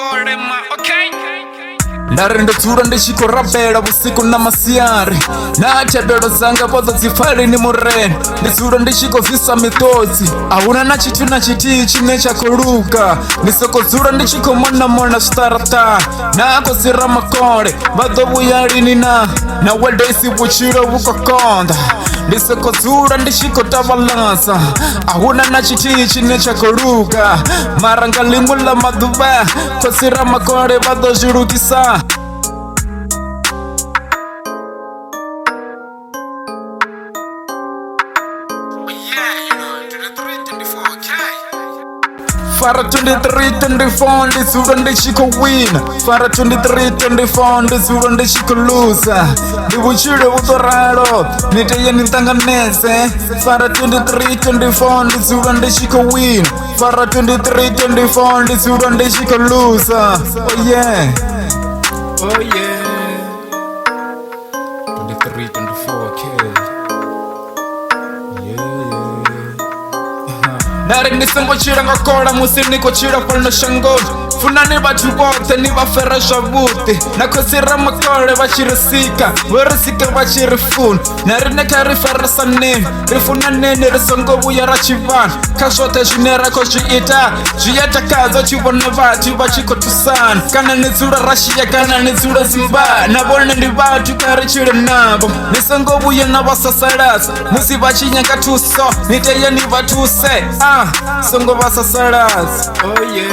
Sole, okay? Narende tura ndishiko rapera usiku na masiari na chabero zanga bozo zifari ni mureni Nisura ndishiko visa mitozi Ahuna na chitu na chiti chine cha kuruka Nisoko zura ndishiko mona starata Na ako zira makore Badobu yari nina Na wadesi wuchiro wuko konda Nisoko zura ndishiko tabalansa Ahuna na chiti chine cha kuruka Maranga limula maduba Kwa zira makore bado jirukisa Fara 23-24 ndizura ndishiko win Fara 23-24 ndizura ndishiko loser Ndibuchire utoraro niteye nitanganese Fara 23-24 ndizura ndishiko win Fara 23-24 ndizura ndishiko loser Oh yeah Oh yeah 23-24 Nari nisengo chira ngakora musi niko chira pano shangoni Funani batu bote ni bafera shabuti Nakosira makore bachirisika Werisika bachirifun Nari nekari fera sanini Rifuna nini risongo buya rachivan Kashote jinera koshi ita Jiyata kazo chibone batu bachiko tusan Kana nizura rashia kana nizura zimba Nabone ni batu kari chire nabo Nisongo buya nabasasaras Musi bachi nyaka tuso Niteye ni batuse Songo basasaras Oh yeah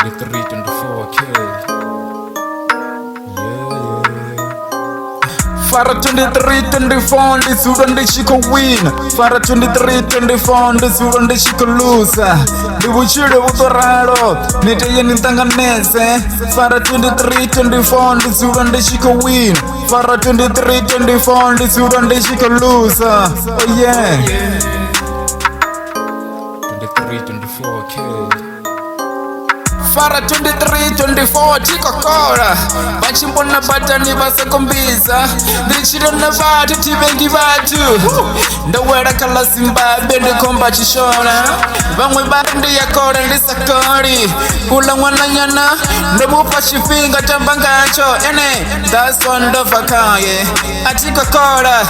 23-24 Fara 23-24 ndizura ndishiko win Fara 23-24 ndizura ndishiko loser Ndibuchire utoraro niteye nitanganese Fara 23-24 ndizura ndishiko win Fara 23-24 ndizura ndishiko loser Oh yeah 23-24 Fara 23-24 tikokora Bachimbona batani basakombiza Ndichiro na batu tibengi batu Ndawera kala Zimbabwe ndikomba chishona Bamwe bandi yakora ndisakori Kula mwana nyana Ndamupa shifinga tambangacho Ene That's one dofakaye Atikokora